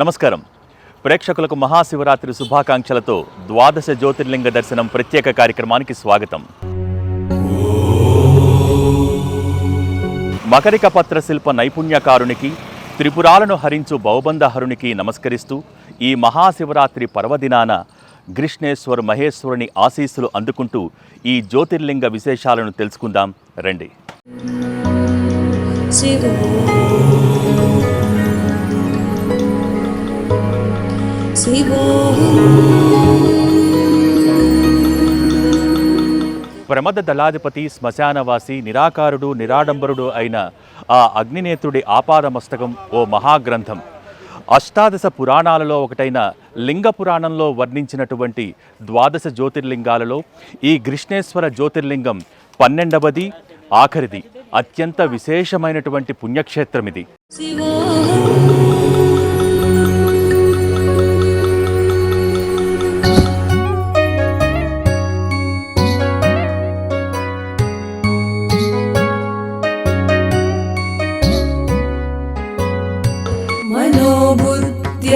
నమస్కారం. ప్రేక్షకులకు మహాశివరాత్రి శుభాకాంక్షలతో ద్వాదశ జ్యోతిర్లింగ దర్శనం ప్రత్యేక కార్యక్రమానికి స్వాగతం. మకరిక పత్ర శిల్ప నైపుణ్యకారునికి, త్రిపురాలను హరించు భవబంధహరునికి నమస్కరిస్తూ ఈ మహాశివరాత్రి పర్వదినాన గ్రిష్ణేశ్వర్ మహేశ్వరుని ఆశీస్సులు అందుకుంటూ ఈ జ్యోతిర్లింగ విశేషాలను తెలుసుకుందాం రండి. ప్రమద దళాధిపతి, శ్మశానవాసి, నిరాకారుడు, నిరాడంబరుడు అయిన ఆ అగ్నినేత్రుడి ఆపాదమస్తకం ఓ మహాగ్రంథం. అష్టాదశ పురాణాలలో ఒకటైన లింగ పురాణంలో వర్ణించినటువంటి ద్వాదశ జ్యోతిర్లింగాలలో ఈ గ్రిష్ణేశ్వర జ్యోతిర్లింగం 12వది, ఆఖరిది. అత్యంత విశేషమైనటువంటి పుణ్యక్షేత్రమిది.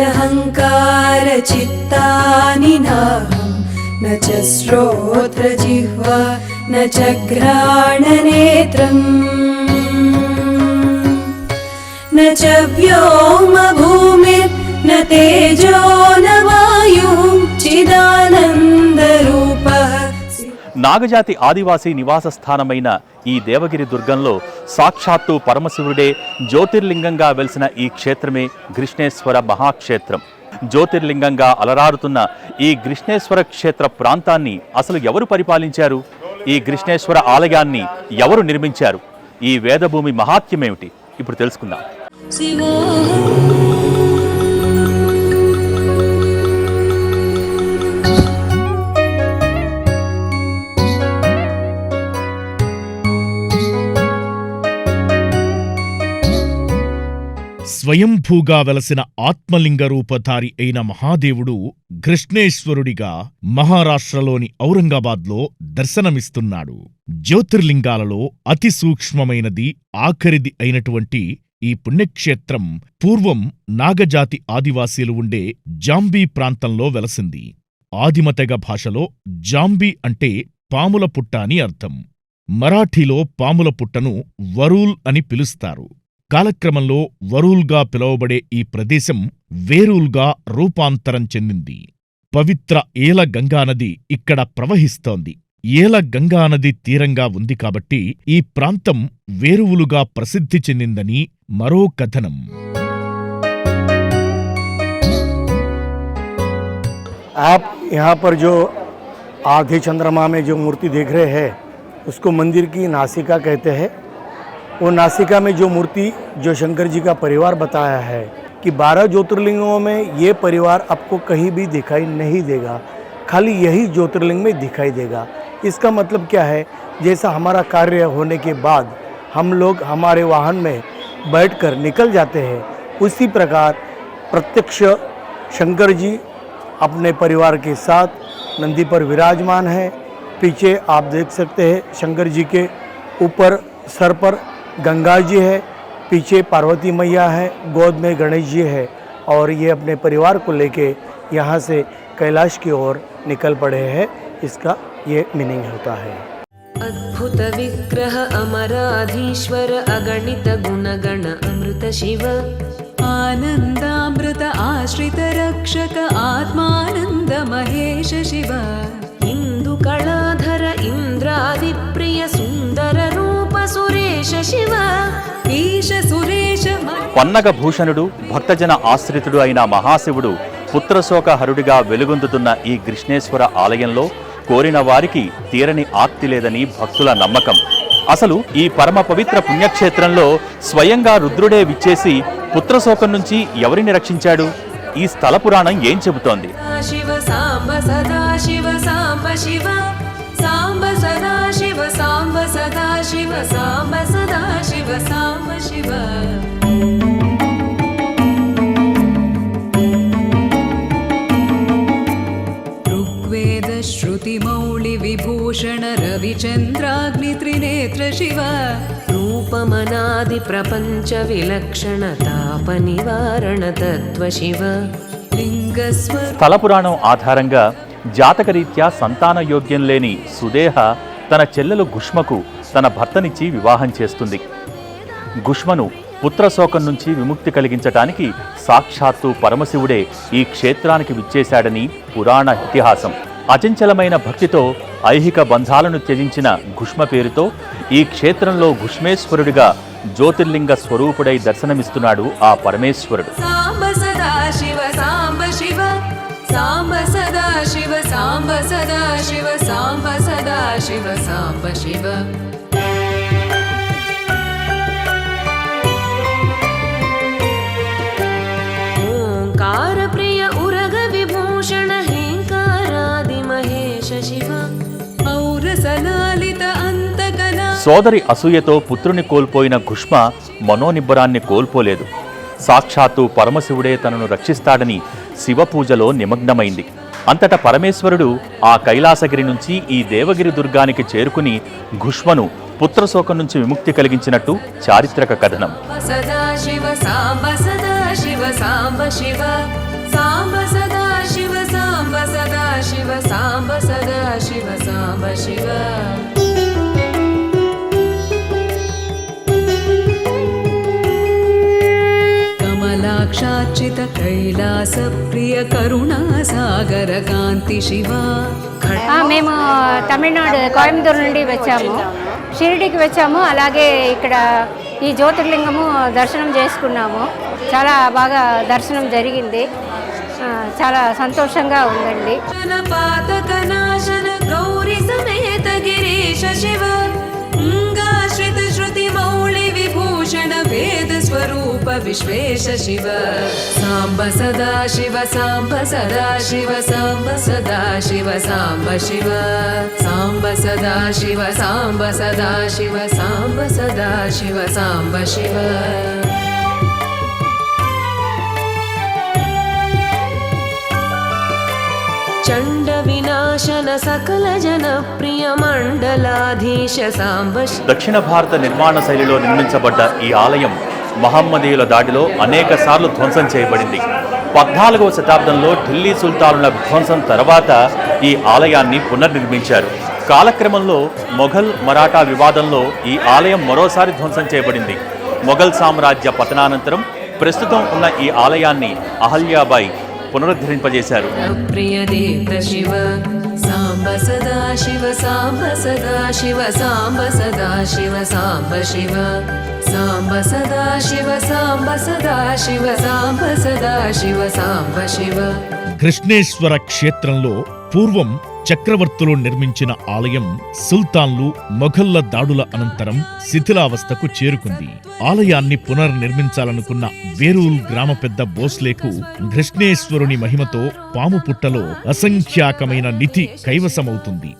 అహంకార చిత్తాని నాహం న చ శ్రోత్ర జిహ్వా న చ ఘ్రాణ నేత్రం న చ వ్యోమ భూమిర్ న తేజో న వాయు చిదానంద రూపః. నాగజాతి ఆదివాసీ నివాస స్థానమైన ఈ దేవగిరి దుర్గంలో సాక్షాత్తు పరమశివుడే జ్యోతిర్లింగంగా వెలిసిన ఈ క్షేత్రమే గ్రిష్ణేశ్వర మహాక్షేత్రం. జ్యోతిర్లింగంగా అలరారుతున్న ఈ గ్రిష్ణేశ్వర క్షేత్ర ప్రాంతాన్ని అసలు ఎవరు పరిపాలించారు? ఈ గ్రిష్ణేశ్వర ఆలయాన్ని ఎవరు నిర్మించారు? ఈ వేదభూమి మహాత్మ్యమేమిటి? ఇప్పుడు తెలుసుకుందాం. స్వయంభూగా వెలసిన ఆత్మలింగ రూపధారి అయిన మహాదేవుడు గ్రిష్ణేశ్వరుడిగా మహారాష్ట్రలోని ఔరంగాబాద్లో దర్శనమిస్తున్నాడు. జ్యోతిర్లింగాలలో అతి సూక్ష్మమైనది, ఆఖరిది అయినటువంటి ఈ పుణ్యక్షేత్రం పూర్వం నాగజాతి ఆదివాసీలు ఉండే జాంబీ ప్రాంతంలో వెలసింది. ఆదిమతెగ భాషలో జాంబీ అంటే పాముల పుట్ట అని అర్థం. మరాఠీలో పాముల పుట్టను వరూల్ అని పిలుస్తారు. కాలక్రమంలో వరూల్గా పిలువబడే ఈ ప్రదేశం వేరూల్గా రూపాంతరం చెందింది. పవిత్ర ఏల గంగానది ఇక్కడ ప్రవహిస్తోంది. ఏల గంగానది తీరంగా ఉంది కాబట్టి ఈ ప్రాంతం వేరువులుగా ప్రసిద్ధి చెందిందని మరో కథనం. आप यहाँ पर जो आधे चंद्रमा में जो मूर्ति देख रहे हैं उसको मंदिर की नासिका कहते हैं. वो नासिका में जो मूर्ति जो शंकर जी का परिवार बताया है कि 12 ज्योतिर्लिंगों में ये परिवार आपको कहीं भी दिखाई नहीं देगा, खाली यही ज्योतिर्लिंग में दिखाई देगा. इसका मतलब क्या है? जैसा हमारा कार्य होने के बाद हम लोग हमारे वाहन में बैठकर निकल जाते हैं, उसी प्रकार प्रत्यक्ष शंकर जी अपने परिवार के साथ नंदी पर विराजमान है. पीछे आप देख सकते हैं शंकर जी के ऊपर सर पर गंगा जी है, पीछे पार्वती मैया है, गोद में गणेश जी है और ये अपने परिवार को लेके यहाँ से कैलाश की ओर निकल पड़े हैं. इसका ये मीनिंग होता है. अद्भुत विग्रह अमराधीश्वर अगणित गुणगण अमृत शिव आनंदामृत आश्रित रक्षक आत्मानंद महेश शिव इंदु कलाधर इंद्रादि प्रिय सुंदर रूप सुरेश शिव ईश सुरेश. పన్నగ భూషణుడు, భక్తజన ఆశ్రితుడు అయిన మహాశివుడు పుత్రశోకహరుడిగా వెలుగొందుతున్న ఈ గ్రిష్ణేశ్వర ఆలయంలో కోరిన వారికి తీరని ఆర్తి లేదని భక్తుల నమ్మకం. అసలు ఈ పరమ పవిత్ర పుణ్యక్షేత్రంలో స్వయంగా రుద్రుడే విచ్చేసి పుత్రశోకం నుంచి ఎవరిని రక్షించాడు? ఈ స్థల పురాణం ఏం చెబుతోంది? శివ సాంబ సదా శివ సాంబ శివ సాంబ సదా శివ సాంబ సదా శివ సాంబ సదా శివ సాంబ శివ. ऋग्वेद श्रुति मौळि विभूषण रविचन्द्राग्नि त्रिनेत्र शिव रूप रूपमनादि प्रपञ्च विलक्षण ताप निवारण तत्त्व शिव लिङ्गस्वर స్థల పురాణం ఆధారంగా జాతకరీత్యా సంతాన యోగ్యం లేని సుదేహ తన చెల్లెలు గుష్మకు తన భర్తనిచ్చి వివాహం చేస్తుంది. గుష్మను పుత్రశోకం నుంచి విముక్తి కలిగించటానికి సాక్షాత్తు పరమశివుడే ఈ క్షేత్రానికి విచ్చేశాడని పురాణ ఇతిహాసం. అచంచలమైన భక్తితో ఐహిక బంధాలను త్యజించిన గుష్మ పేరుతో ఈ క్షేత్రంలో గుష్మేశ్వరుడిగా జ్యోతిర్లింగ స్వరూపుడై దర్శనమిస్తున్నాడు ఆ పరమేశ్వరుడు. साम्ब सदा शिव साम्ब शिव साम्ब सदा शिव साम्ब सदा शिव साम्ब सदा शिव साम्ब शिव ओंकार प्रिय उरग विभूषण हेंकारादि महेश शिव औरसलालित अंतकला సోదరి అసూయతో పుత్రుని కోల్పోయిన గుష్మ మనోనిబ్బరాన్ని కోల్పోలేదు. సాక్షాత్తు పరమశివుడే తనను రక్షిస్తాడని శివపూజలో నిమగ్నమైంది. అంతట పరమేశ్వరుడు ఆ కైలాసగిరి నుంచి ఈ దేవగిరి దుర్గానికి చేరుకుని గుష్మను పుత్రశోకం నుంచి విముక్తి కలిగించినట్టు చారిత్రక కథనం. सदा शिव साम्ब सदा शिव साम्ब शिव साम्ब सदा शिव साम्ब सदा शिव साम्ब सदा शिव साम्ब शिव कमलाक्षार्चित कैलास प्रिय करुणा सागर कांति शिवा మేము తమిళనాడు కోయంబత్తూరు నుండి వచ్చాము, షిరిడికి వచ్చాము. అలాగే ఇక్కడ ఈ జ్యోతిర్లింగము దర్శనం చేసుకున్నాము. చాలా బాగా దర్శనం జరిగింది. చాలా సంతోషంగా ఉందండి. पातकनाशन गौरी समेत गिरीश शिव अंगाश्रित श्रुति मौलि विभूषण वेद स्वरूप विश्वेश शिव साम्ब सदा शिव साम्ब सदा शिव साम्ब सदा शिव साम्ब शिव साम्ब सदा शिव साम्ब सदा शिव साम्ब सदा शिव साम्ब शिव चंड विनाशन सकल जन प्रिय मंडलाधीश सांब దక్షిణ భారత నిర్మాణ శైలిలో నిర్మించబడ్డ ఈ ఆలయం మహమ్మదీయుల దాడిలో అనేక సార్లు ధ్వంసం చేయబడింది. 14వ శతాబ్దంలో ఢిల్లీ సుల్తానుల విధ్వంసం తర్వాత ఈ ఆలయాన్ని పునర్నిర్మించారు. కాలక్రమంలో మొఘల్ మరాఠా వివాదంలో ఈ ఆలయం మరోసారి ధ్వంసం చేయబడింది. మొఘల్ సామ్రాజ్య పతనానంతరం ప్రస్తుతం ఉన్న ఈ ఆలయాన్ని అహల్యాబాయి పునరుద్ధరింపజేశారు. प्रिय देव शिव सांब सदा शिव सांब सदा शिव सांब सदा शिव सांब शिव सांब सदा शिव सांब सदा शिव सांब सदा शिव सांब शिव కృష్ణేశ్వర క్షేత్రంలో పూర్వం చక్రవర్తులు నిర్మించిన ఆలయం సుల్తాన్లు మొఘల్ల దాడుల అనంతరం శిథిలావస్థకు చేరుకుంది. ఆలయాన్ని పునర్నిర్మించాలనుకున్న వేరూల్ గ్రామ పెద్ద భోస్లేకు కృష్ణేశ్వరుని మహిమతో పాము పుట్టలో అసంఖ్యాకమైన నిధి కైవసమవుతుంది.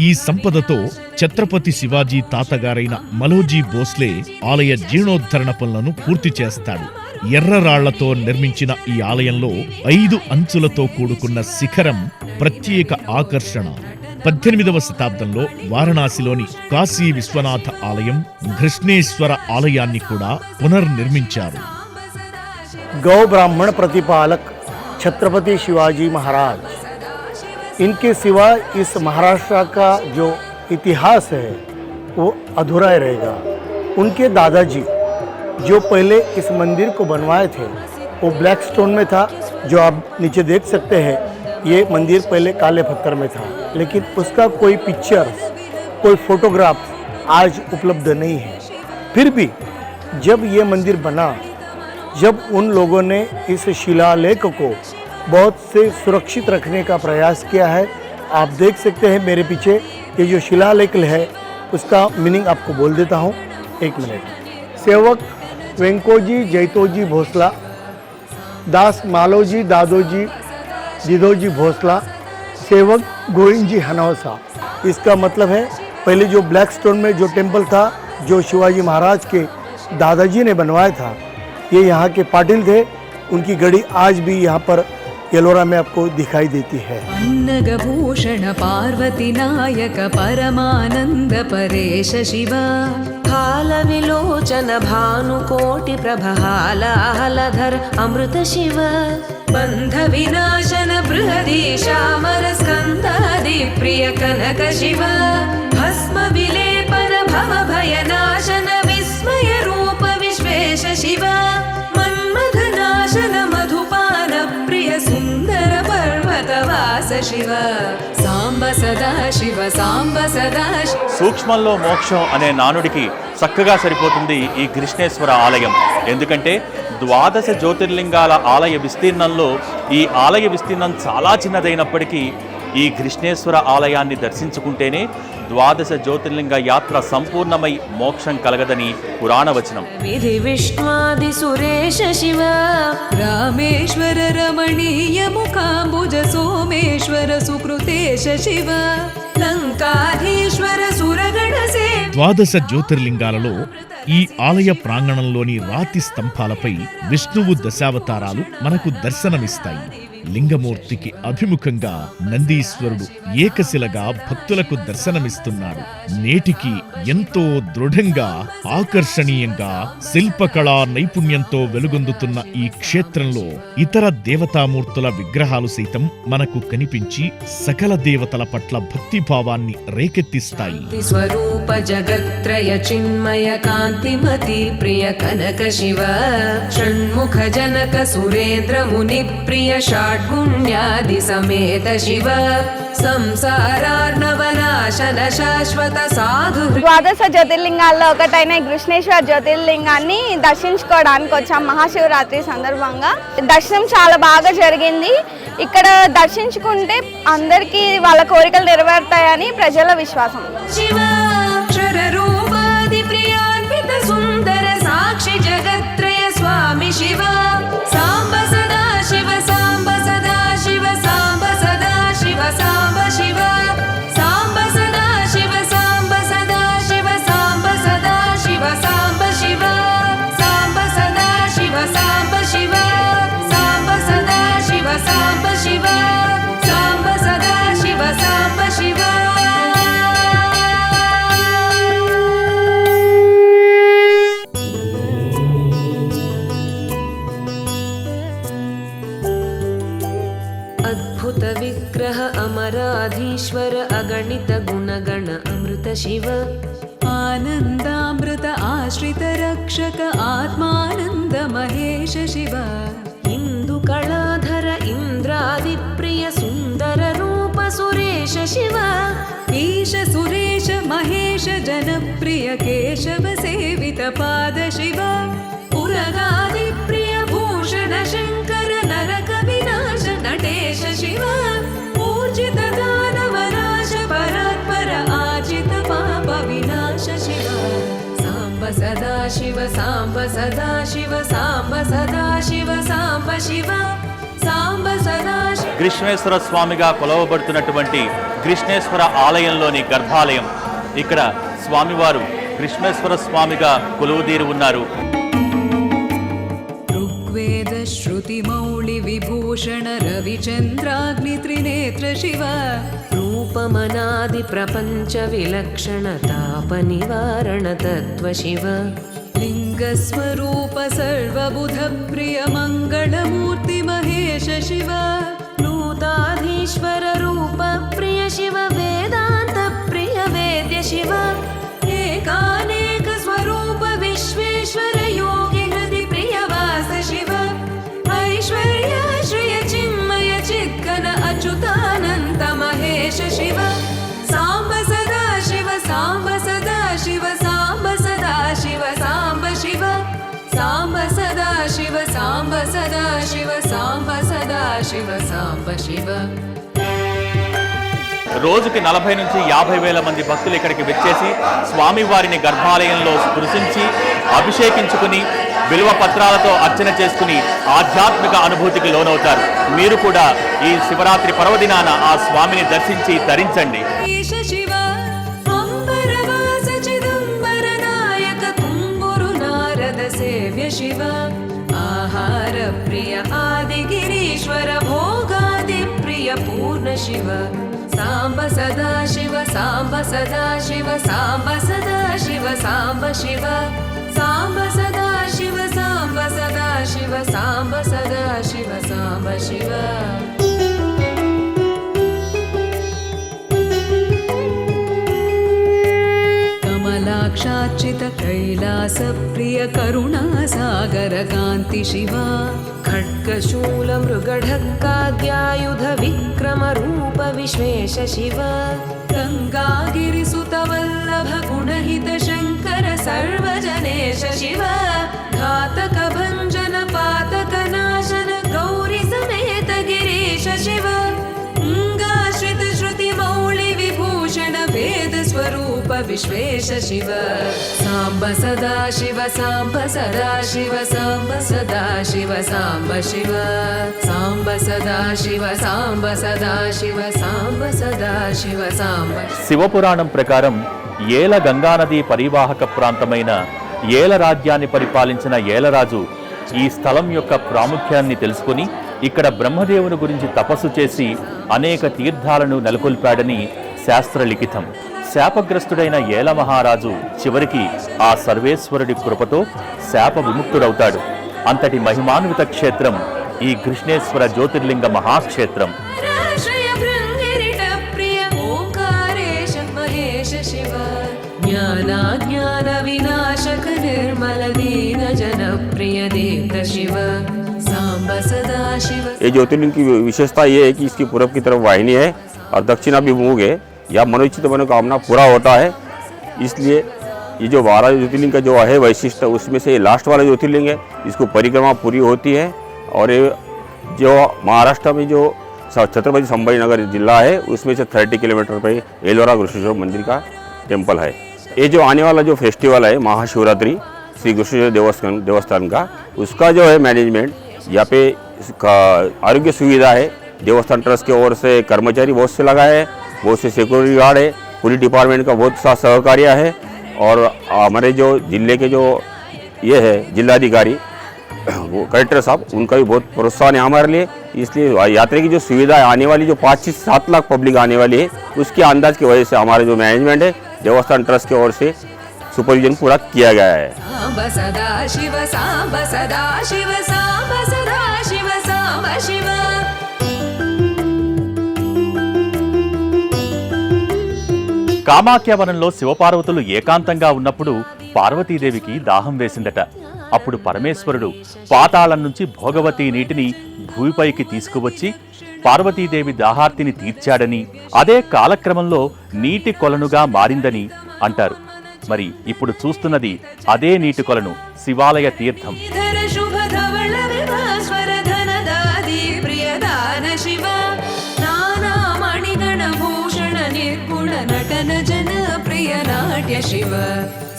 ఈ సంపదతో ఛత్రపతి శివాజీ తాతగారైన మలోజీ భోస్లే ఆలయ జీర్ణోద్ధరణ పనులను పూర్తి చేస్తాడు. ఎర్రరాళ్లతో నిర్మించిన ఈ ఆలయంలో 5 అంచులతో కూడుకున్న శిఖరం ప్రత్యేక ఆకర్షణ. 18వ శతాబ్దంలో వారణాసిలోని కాశీ విశ్వనాథ ఆలయం కృష్ణేశ్వర ఆలయాన్ని కూడా పునర్నిర్మించారు. गौ ब्राह्मण प्रतिपालक छत्रपति शिवाजी महाराज, इनके सिवा इस महाराष्ट्र का जो इतिहास है वो अधूरा ही रहेगा. उनके दादाजी जो पहले इस मंदिर को बनवाए थे वो ब्लैक स्टोन में था, जो आप नीचे देख सकते हैं. ये मंदिर पहले काले पत्थर में था, लेकिन उसका कोई पिक्चर, कोई फोटोग्राफ आज उपलब्ध नहीं है. फिर भी जब ये मंदिर बना, जब उन लोगों ने इस शिलालेख को बहुत से सुरक्षित रखने का प्रयास किया है. आप देख सकते हैं मेरे पीछे ये जो शिलालेख है उसका मीनिंग आपको बोल देता हूँ. 1 मिनट. सेवक वेंकोजी जैतोजी भोसला, दास मालोजी दादोजी दिदोजी भोसला, सेवक गोविंद जी हनौसा. इसका मतलब है पहले जो ब्लैक स्टोन में जो टेम्पल था जो शिवाजी महाराज के दादाजी ने बनवाया था, ये यहाँ के पाटिल थे. उनकी गड़ी आज भी यहाँ पर एलोरा में आपको दिखाई देती है। अन्नगभूषण पार्वती नायक परमानंद परेश शिव हालविलोचन भानुकोटि प्रभालाहलधर अमृत शिव बंध विनाशन बृहदीशामर स्कंदादि प्रिय कनक शिव भस्म विलेपन भव भयनाशन विस्मय रूप विश्वेश शिव मन्मथ नाशन मधुपान प्रिय सुंदर पर्वतवास शिव सांब सदा शिव सांब सदा शिव సూక్ష్మంలో మోక్షం అనే నానుడికి చక్కగా సరిపోతుంది ఈ కృష్ణేశ్వర ఆలయం. ఎందుకంటే 12 జ్యోతిర్లింగాల ఆలయ విస్తీర్ణంలో ఈ ఆలయ విస్తీర్ణం చాలా చిన్నదైనప్పటికీ ఈ కృష్ణేశ్వర ఆలయాన్ని దర్శించుకుంటేనే 12 జ్యోతిర్లింగ యాత్ర సంపూర్ణమై మోక్షం కలగదని పురాణ వచనం. विधि विष्णुआदि सुरेश शिव रामेश्वर रमणीय मुखाम्बुज सोमेश्वर सुकृतेश शिव लंकाधीश्वर सुरगण से 12 జ్యోతిర్లింగాలలో ఈ ఆలయ ప్రాంగణంలోని రాతి స్తంభాలపై విష్ణువు దశావతారాలు మనకు దర్శనమిస్తాయి. లింగమూర్తికి అభిముఖంగా నందీశ్వరుడు ఏకశిలగా భక్తులకు దర్శనమిస్తున్నాడు. నేటికి ఎంతో దృఢంగా ఆకర్షణీయంగా శిల్పకళా నైపుణ్యంతో వెలుగొందుతున్న ఈ క్షేత్రంలో ఇతర దేవతామూర్తుల విగ్రహాలు సైతం మనకు కనిపించి సకల దేవతల పట్ల భక్తిభావాన్ని రేకెత్తిస్తాయి. स्वरूप जगत्त्रय चिन्मय कान्तिमति प्रिय कनक शिव षण्मुख जनक सुरेन्द्र मुनि प्रिय षड्गुण्यादि समेत शिव సంసారార్ణవనాశన శాశ్వత సాధు 12 జ్యోతిర్లింగాల్లో ఒకటైన ఈ కృష్ణేశ్వర జ్యోతిర్లింగాన్ని దర్శించుకోవడానికి వచ్చాం మహాశివరాత్రి సందర్భంగా. దర్శనం చాలా బాగా జరిగింది. ఇక్కడ దర్శించుకుంటే అందరికీ వాళ్ళ కోరికలు నెరవేరుతాయని ప్రజల విశ్వాసం. శివ రూపాది ప్రియాన్విత సుందర సాక్షి జగత్రయ స్వామి శివ సాంబ సదా శివ సాంబ సదా శివ సాంబ సదా శివ సాంబ శివ సాంబ సదా శివ సాంబ సదా శివ సాంబ సదా శివ సాంబ శివ సాంబ సదా శివ సాంబ శివ సాంబ సదా శివ సాంబ శివ సాంబ సదా శివ సాంబ శివ अद्भुत विग्रह अमराधीश्वर अगणित गुणगण अमृत शिव आनन्दामृत आश्रित रक्षक आत्मानन्द महेश शिव इंदु कलाधर इंद्रादि प्रिय सुंदर रूप सुरेश शिव ईश सुरेश महेश जनप्रिय केशव सेवित पाद शिव पुरगादि प्रिय भूषण शंकर नरक विनाश नटेश शिव पूजित दानव नाश परात्पर आजित पाप विनाश शिव सांब सदा शिव सांब सदा शिव सांब सदा शिव सांब शिव सांब सदा शिव కృష్ణేశ్వర స్వామిగా కొలవబడుతున్నటువంటి కృష్ణేశ్వర ఆలయంలోని గర్భాలయం. ఇక్కడ స్వామివారు కృష్ణేశ్వర స్వామిగా కొలువుదీరి ఉన్నారు. ऋग्वेद श्रुति मौलि विभूषण रविचन्द्राग्नि त्रिनेत्र शिव रूपमनादि प्रपञ्च विलक्षण ताप निवारण तत्त्व शिव लिङ्गस्वरूप सर्वबुध प्रिय मङ्गलमूर्ति महेश शिव नूताधीश्वर रूप प्रिय शिव वेदान्त प्रिय वेद्य शिव एकानेक स्वरूप विश्वेश्वर योगी हृदि प्रिय वास शिव ऐश्वर्य श्रिय चिन्मय चित्कन अच्युतानन्त महेश शिव सांब सदा शिव सांब सदा शिव सांब सदा शिव सांब शिव सांब सदा शिव सांब सदा शिव सांब सदा शिव सांब शिव రోజుకి 40 నుంచి 50 వేల మంది భక్తులు ఇక్కడికి వచ్చేసి స్వామివారిని గర్భాలయంలో స్పృశించి అభిషేకించుకుని బిల్వ పత్రాలతో అర్చన చేసుకుని ఆధ్యాత్మిక అనుభూతికి లోనవుతారు. మీరు కూడా ఈ శివరాత్రి పర్వదినాన ఆ స్వామిని దర్శించి తరించండి. శివ అంబరవాస చిదంబర నాయక తుంబురు నారద సేవ్య శివ ఆహార ప్రియ ఆదిగిరీశ్వర భోగ शिव साम्ब सदा शिव साम्ब सदा शिव साम्ब सदा शिव साम्ब शिव साम्ब सदा शिव साम्ब सदा शिव साम्ब सदा शिव साम्ब शिव कमलाक्षार्चित कैलास प्रिय करुणा सागर कान्ति शिवा खड्गशूल मृगढक्काद्यायुध विक्रम रूप विश्वेश शिव गङ्गागिरिसुत वल्लभ गुणहित शङ्कर सर्वजनेश शिव घातक भञ्जन पातक नाशन गौरी समेत गिरीश शिव अंगाश्रित श्रुति मौळि विभूषण वेद स्वरूप विश्वेश शिव साम्ब सदा शिव साम्ब सदा शिव साम्ब सदा शिव साम्ब शिव साम्ब सदा शिव साम्ब सदा शिव साम्ब सदा शिव साम्ब శివపురాణం ప్రకారం ఏల గంగానది పరివాహక ప్రాంతమైన ఏల రాజ్యాన్ని పరిపాలించిన ఏలరాజు ఈ స్థలం యొక్క ప్రాముఖ్యాన్ని తెలుసుకుని ఇక్కడ బ్రహ్మదేవుని గురించి తపస్సు చేసి అనేక తీర్థాలను నెలకొల్పాడని శాస్త్రలిఖితం. శాపగ్రస్తుడైన ఏల మహారాజు చివరికి ఆ సర్వేశ్వరుడి కృపతో శాప విముక్తుడవుతాడు. అంతటి మహిమాన్విత క్షేత్రం ఈ కృష్ణేశ్వర జ్యోతిర్లింగ మహాక్షేత్రం. राश्रय भृङ्गिरिट प्रिय ओङ्कारेश महेश शिव ज्ञानाज्ञान विनाशक निर्मल दीन जन प्रिय देव शिव साम्ब सदा शिव ये ज्योतिर्लिंग की विशेषता ये है कि इसकी पूरब की तरफ वाहिनी है और दक्षिणाभिमुख है। या मनोचित मनोकामना पूरा होता है। इसलिए ये जो 12 ज्योतिर्लिंग का जो है वैशिष्ट, उसमें से ये लास्ट वाला ज्योतिर्लिंग है, इसको परिक्रमा पूरी होती है। और ये जो महाराष्ट्र में जो छत्रपति संभाजी नगर जिला है उसमें से 30 किलोमीटर पे एलोरा घृष्णेश्वर मंदिर का टेम्पल है। ये जो आने वाला जो फेस्टिवल है महाशिवरात्रि श्री घृष्णेश्वर देवस्थान का, उसका जो है मैनेजमेंट यहाँ पे आरोग्य सुविधा है। देवस्थान ट्रस्ट की ओर से कर्मचारी बहुत से लगाए हैं, बहुत से सिक्योरिटी गार्ड है, पुलिस डिपार्टमेंट का बहुत सा सहकार्य है। और हमारे जो जिले के जो ये है जिलाधिकारी वो कलेक्टर साहब, उनका भी बहुत प्रोत्साहन है हमारे लिए। इसलिए यात्रा की जो सुविधा है, आने वाली जो 5 से 7 लाख पब्लिक आने वाली है, उसके अंदाज की वजह से हमारा जो मैनेजमेंट है देवस्थान ट्रस्ट की ओर से सुपरविजन पूरा किया गया है। साम्ब सदा शिव साम्ब सदा शिव साम्ब सदा शिव साम्ब शिव కామాఖ్యవనంలో శివపార్వతులు ఏకాంతంగా ఉన్నప్పుడు పార్వతీదేవికి దాహం వేసిందట. అప్పుడు పరమేశ్వరుడు పాతాళం నుంచి భోగవతి నీటిని భూమిపైకి తీసుకువచ్చి పార్వతీదేవి దాహార్తిని తీర్చాడని, అదే కాలక్రమంలో నీటి కొలనుగా మారిందని అంటారు. మరి ఇప్పుడు చూస్తున్నది అదే నీటి కొలను, శివాలయ తీర్థం. धर शुभ धवल विभास्वर धन दादी प्रिय दान शिव नाना मणिगण भूषण निर्गुण नटन जन प्रिय नाट्य शिव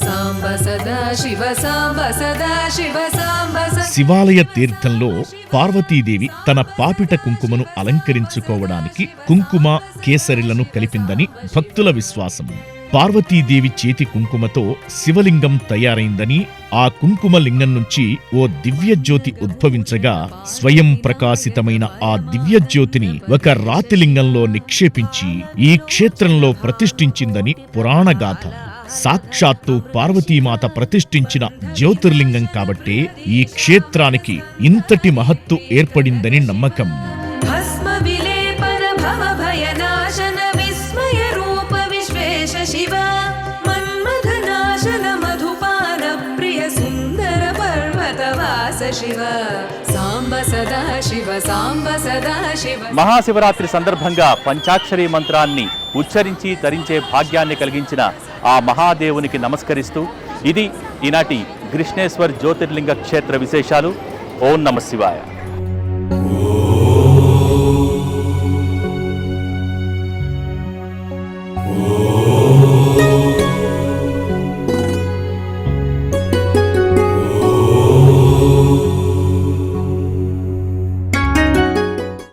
साम्ब सदा शिव साम्ब सदा शिव साम्ब శివాలయ తీర్థంలో పార్వతీదేవి తన పాపిట కుంకుమను అలంకరించుకోవడానికి కుంకుమ కేసరిలను కలిపిందని భక్తుల విశ్వాసం. పార్వతీదేవి చేతి కుంకుమతో శివలింగం తయారైందని, ఆ కుంకుమ లింగం నుంచి ఓ దివ్యజ్యోతి ఉద్భవించగా స్వయం ప్రకాశితమైన ఆ దివ్యజ్యోతిని ఒక రాతిలింగంలో నిక్షేపించి ఈ క్షేత్రంలో ప్రతిష్ఠించిందని పురాణగాథ. సాక్షాత్తు పార్వతీమాత ప్రతిష్ఠించిన జ్యోతిర్లింగం కాబట్టే ఈ క్షేత్రానికి ఇంతటి మహత్తు ఏర్పడిందని నమ్మకం. भस्म विलेपन भव भय नाशन विस्मय रूप विश्वेश शिव मन्मथ नाशन मधुपान प्रिय सुंदर पर्वतवास शिव साम्ब सदा शिव साम्ब सदा शिव మహాశివరాత్రి సందర్భంగా పంచాక్షరి మంత్రాన్ని ఉచ్చరించి తరించే భాగ్యాన్ని కలిగించిన ఆ మహాదేవునికి నమస్కరిస్తూ ఇది ఈనాటి కృష్ణేశ్వర్ జ్యోతిర్లింగ క్షేత్ర విశేషాలు. ఓం నమః శివాయ.